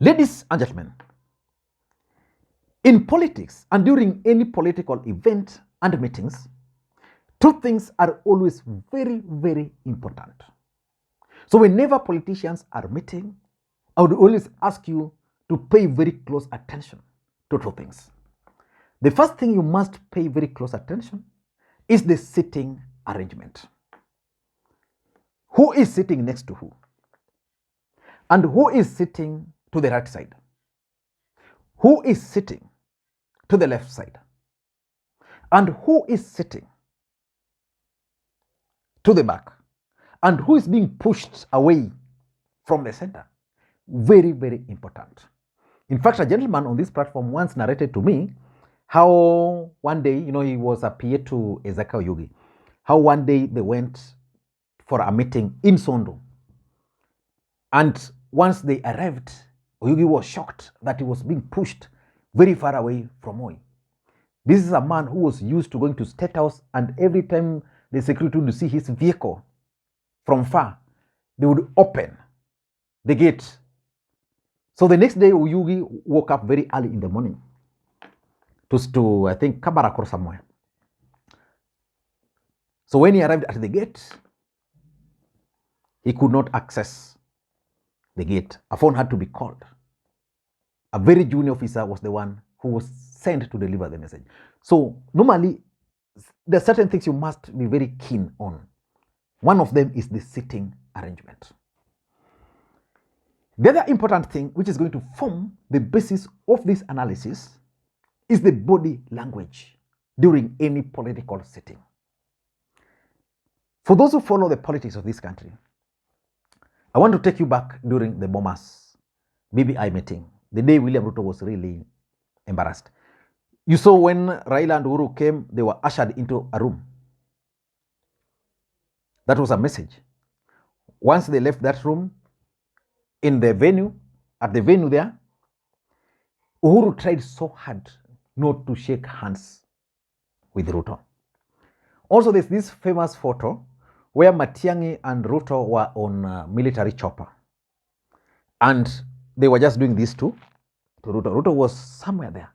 Ladies and gentlemen, in politics and during any political event and meetings, two things are always very, very important. So whenever politicians are meeting, I would always ask you to pay very close attention to two things. The first thing you must pay very close attention is the sitting arrangement. Who is sitting next to who? And who is sitting to the right side? Who is sitting to the left side? And who is sitting to the back? And who is being pushed away from the center? Very, very important. In fact, a gentleman on this platform once narrated to me how one day, he was a PA to Ezekiel Yugi, how one day they went for a meeting in Sondo. And once they arrived, Oyugi was shocked that he was being pushed very far away from Moi. This is a man who was used to going to State House, and every time the security would see his vehicle from far, they would open the gate. So the next day, Oyugi woke up very early in the morning to I think, Kabarak or somewhere. So when he arrived at the gate, he could not access the gate. A phone had to be called. A very junior officer was the one who was sent to deliver the message. So normally, there are certain things you must be very keen on. One of them is the sitting arrangement. The other important thing, which is going to form the basis of this analysis, is the body language during any political sitting. For those who follow the politics of this country, I want to take you back during the Bomas BBI meeting, the day William Ruto was really embarrassed. You saw when Raila and Uhuru came, they were ushered into a room. That was a message. Once they left that room, in the venue, at the venue there, Uhuru tried so hard not to shake hands with Ruto. Also, there's this famous photo where Matiang'i and Ruto were on a military chopper. And they were just doing this to Ruto. Ruto was somewhere there.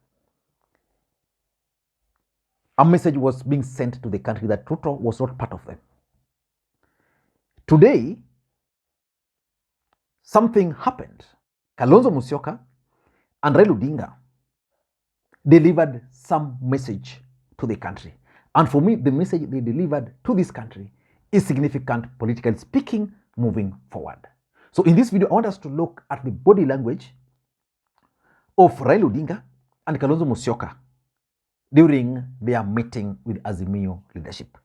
A message was being sent to the country that Ruto was not part of them. Today, something happened. Kalonzo Musyoka and Raila Odinga delivered some message to the country. And for me, the message they delivered to this country is significant, politically speaking, moving forward. So in this video, I want us to look at the body language of Raila Odinga and Kalonzo Musyoka during their meeting with Azimio leadership.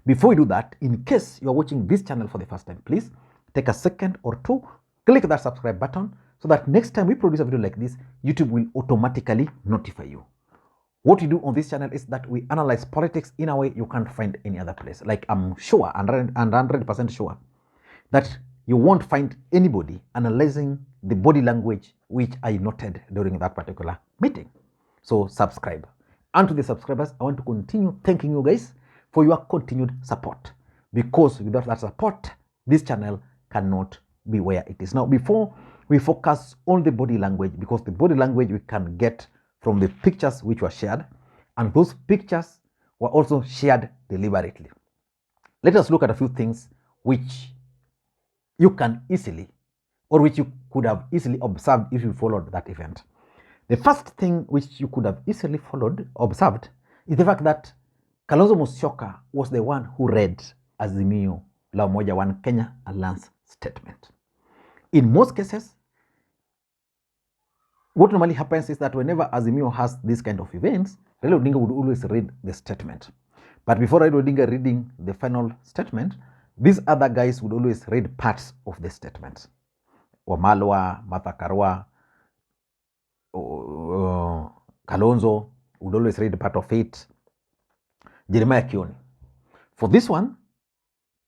Before we do that, in case you are watching this channel for the first time, please take a second or two, click that subscribe button so that next time we produce a video like this, YouTube will automatically notify you. What we do on this channel is that we analyze politics in a way you can't find any other place. Like I'm sure and 100% sure that you won't find anybody analyzing the body language which I noted during that particular meeting. So subscribe. And to the subscribers, I want to continue thanking you guys for your continued support, because without that support, this channel cannot be where it is. Now, before we focus on the body language, because the body language we can get from the pictures which were shared, and those pictures were also shared deliberately. Let us look at a few things which you can easily, or which you could have easily observed if you followed that event. The first thing which you could have easily observed, is the fact that Kalonzo Musyoka was the one who read Azimio la Umoja One Kenya Alliance statement. In most cases, what normally happens is that whenever Azimio has this kind of events, Raila Odinga would always read the statement. But before Raila Odinga reading the final statement, these other guys would always read parts of the statement. Wamalwa, Martha Karua, Kalonzo would always read part of it. Jeremiah Kioni. For this one,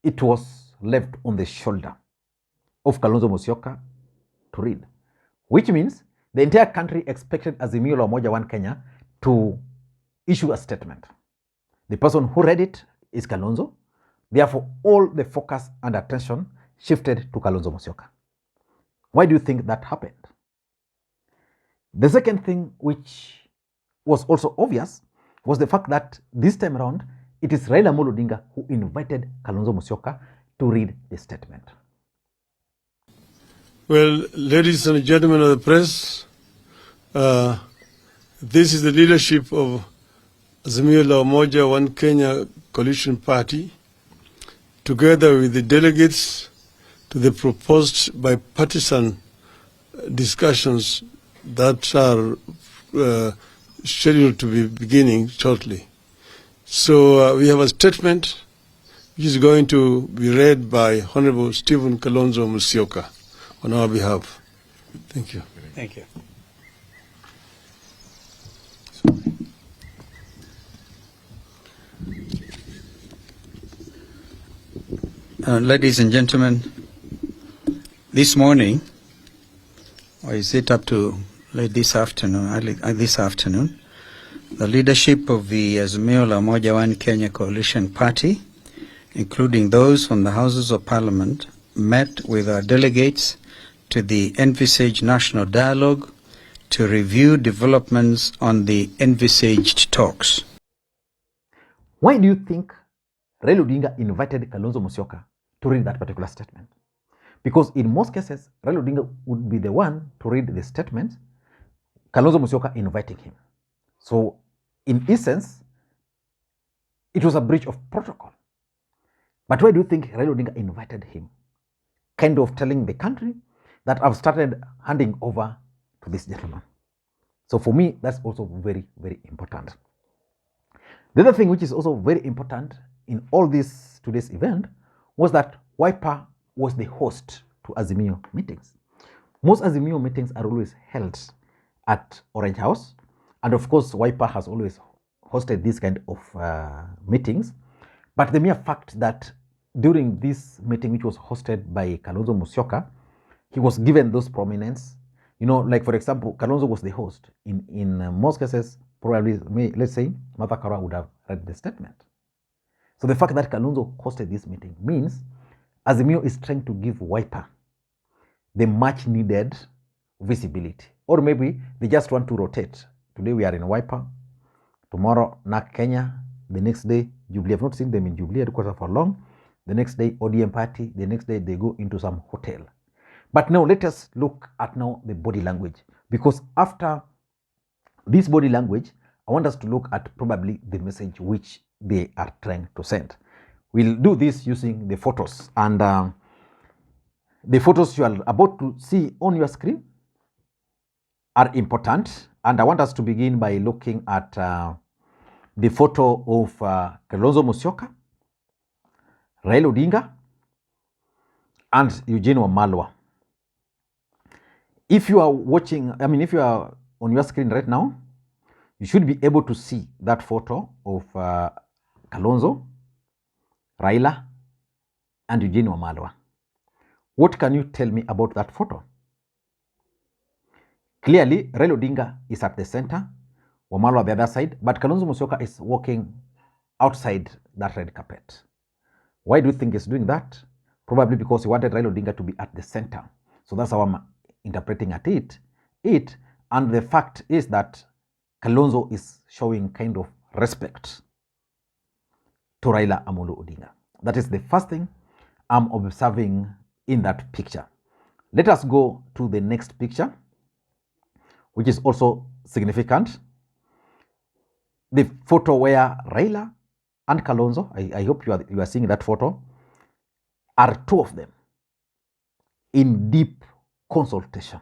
it was left on the shoulder of Kalonzo Musyoka to read, which means the entire country expected Azimio la Umoja One Kenya to issue a statement. The person who read it is Kalonzo. Therefore, all the focus and attention shifted to Kalonzo Musyoka. Why do you think that happened? The second thing, which was also obvious, was the fact that this time around, it is Raila Amolo Odinga who invited Kalonzo Musyoka to read the statement. Well, ladies and gentlemen of the press, this is the leadership of Azimio la Umoja One Kenya Coalition Party, together with the delegates to the proposed bipartisan discussions that are scheduled to be beginning shortly. So we have a statement which is going to be read by Honorable Stephen Kalonzo Musyoka on our behalf. Thank you. Thank you. Ladies and gentlemen, this morning, or is it up to late this afternoon, the leadership of the Azimio la Umoja One Kenya Coalition Party, including those from the Houses of Parliament, met with our delegates to the envisaged national dialogue to review developments on the envisaged talks. Why do you think Raila Odinga invited Kalonzo Musyoka to read that particular statement? Because in most cases, Raila Odinga would be the one to read the statement, Kalonzo Musyoka inviting him. So, in essence, it was a breach of protocol. But why do you think Raila Odinga invited him? Kind of telling the country that I've started handing over to this gentleman. So for me, that's also very, very important. The other thing which is also very important in all this today's event was that Wiper was the host to Azimio meetings. Most Azimio meetings are always held at Orange House. And of course, Wiper has always hosted this kind of meetings. But the mere fact that during this meeting, which was hosted by Kalonzo Musyoka, he was given those prominence. You know, like for example, Kalonzo was the host. In most cases, probably, let's say, Martha Karua would have read the statement. So the fact that Kalonzo hosted this meeting means Azimio is trying to give Wiper the much needed visibility. Or maybe they just want to rotate. Today we are in Wiper, tomorrow NAK Kenya, the next day Jubilee. I've not seen them in Jubilee headquarters for long. The next day ODM party, the next day they go into some hotel. But now let us look at now the body language, because after this body language, I want us to look at probably the message which they are trying to send. We'll do this using the photos, and the photos you are about to see on your screen are important, and I want us to begin by looking at the photo of Kalonzo Musyoka, Raila Odinga, and Eugene Wamalwa. If you are watching, if you are on your screen right now, you should be able to see that photo of Kalonzo, Raila, and Eugene Wamalwa. What can you tell me about that photo? Clearly, Raila Odinga is at the center, Wamalwa on the other side, but Kalonzo Musyoka is walking outside that red carpet. Why do you think he's doing that? Probably because he wanted Raila Odinga to be at the center. So that's how I'm interpreting at it. And the fact is that Kalonzo is showing kind of respect to Raila Amolo Odinga. That is the first thing I'm observing in that picture. Let us go to the next picture, which is also significant. The photo where Raila and Kalonzo, I hope you are seeing that photo, are two of them in deep consultation.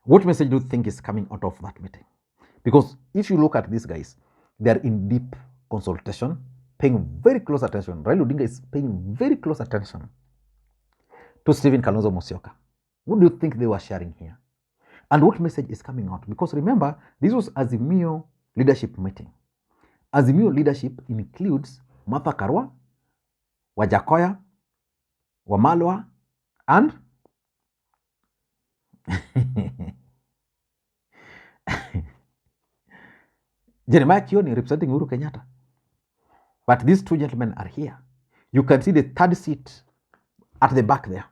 What message do you think is coming out of that meeting? Because if you look at these guys, they are in deep consultation, paying very close attention. Raila Odinga is paying very close attention to Stephen Kalonzo Musyoka. What do you think they were sharing here? And what message is coming out? Because remember, this was Azimio leadership meeting. Azimio leadership includes Martha Karua, Wajakoya, Wamalwa, and Jeremiah Kioni representing Uhuru Kenyatta. But these two gentlemen are here. You can see the third seat at the back there.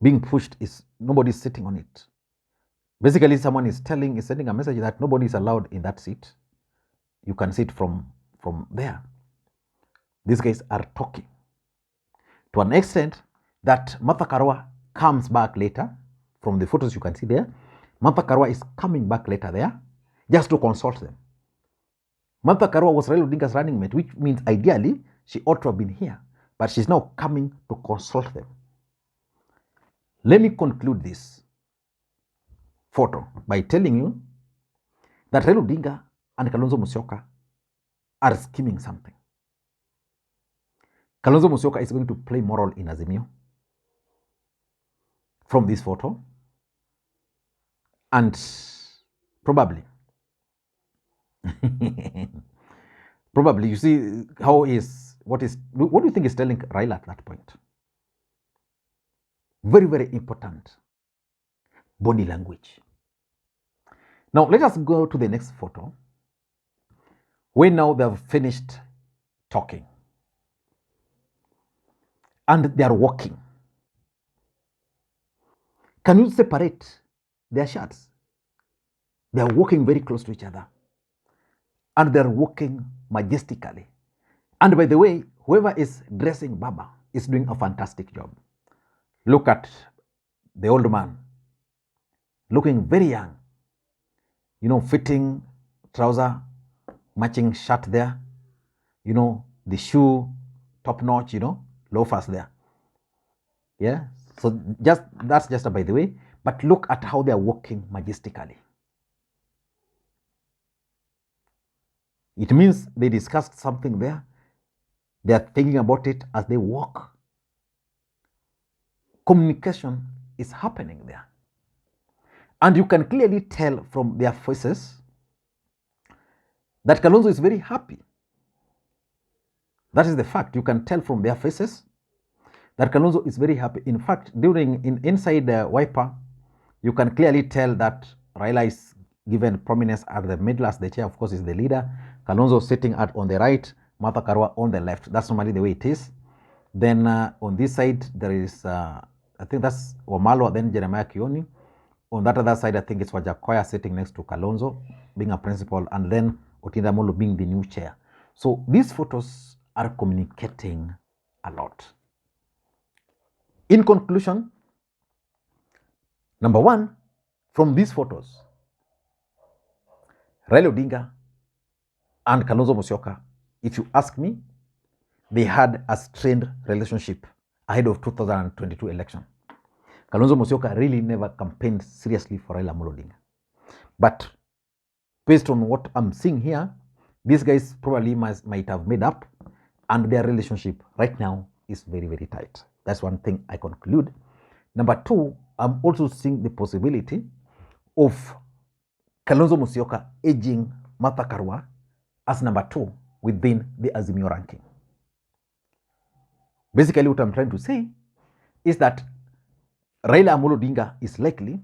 being pushed is nobody's sitting on it. Basically, someone is sending a message that nobody is allowed in that seat. You can sit from there. These guys are talking to an extent that Martha Karua comes back later. From the photos you can see there, Martha Karua is coming back later there just to consult them. Martha Karua was Raila Odinga's running mate, which means ideally she ought to have been here, but she's now coming to consult them. Let me conclude this photo by telling you that Raila Odinga and Kalonzo Musyoka are scheming something. Kalonzo Musyoka is going to play moral in Azimio from this photo, and probably you see how what do you think is telling Raila at that point? Very, very important body language. Now let us go to the next photo, where now they have finished talking and they are walking. Can you separate their shirts? They are walking very close to each other, and they are walking majestically. And by the way, whoever is dressing Baba is doing a fantastic job. Look at the old man, looking very young, fitting trouser, matching shirt there, the shoe, top notch, loafers there. Yeah, so that's just by the way, but look at how they are walking majestically. It means they discussed something there. They are thinking about it as they walk. Communication is happening there. And you can clearly tell from their faces that Kalonzo is very happy. That is the fact. You can tell from their faces that Kalonzo is very happy. In fact, inside the wiper, you can clearly tell that Raila is given prominence at the middle as the chair, of course, is the leader. Kalonzo sitting on the right, Martha Karua on the left. That's normally the way it is. Then on this side, there is, I think that's Wamalwa, then Jeremiah Kioni. On that other side, I think it's Wajakoya sitting next to Kalonzo, being a principal, and then Otinda Molo being the new chair. So these photos are communicating a lot. In conclusion, number one, from these photos, Raila Odinga and Kalonzo Musyoka, if you ask me, they had a strained relationship ahead of 2022 election. Kalonzo Musyoka really never campaigned seriously for Raila Odinga. But based on what I'm seeing here, these guys probably might have made up, and their relationship right now is very, very tight. That's one thing I conclude. Number two, I'm also seeing the possibility of Kalonzo Musyoka edging Martha Karua as number 2 within the Azimio ranking. Basically, what I'm trying to say is that Raila Odinga is likely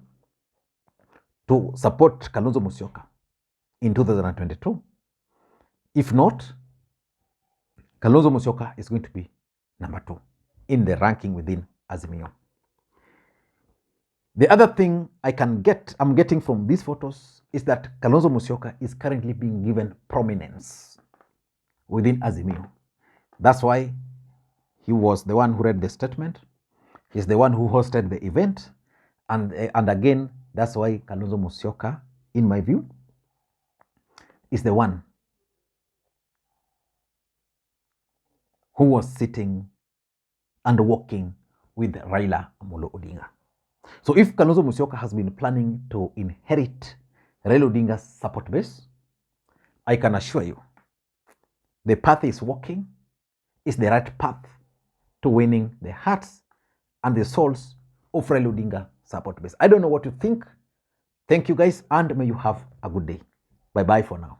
to support Kalonzo Musyoka in 2022. If not, Kalonzo Musyoka is going to be number 2 in the ranking within Azimio. The other thing I'm getting from these photos is that Kalonzo Musyoka is currently being given prominence within Azimio. That's why he was the one who read the statement. He's the one who hosted the event. And again, that's why Kalonzo Musyoka, in my view, is the one who was sitting and walking with Raila Odinga. So if Kalonzo Musyoka has been planning to inherit Raila Odinga's support base, I can assure you the path he's walking is the right path to winning the hearts and the souls of Raila Odinga support base. I don't know what you think. Thank you guys, and may you have a good day. Bye-bye for now.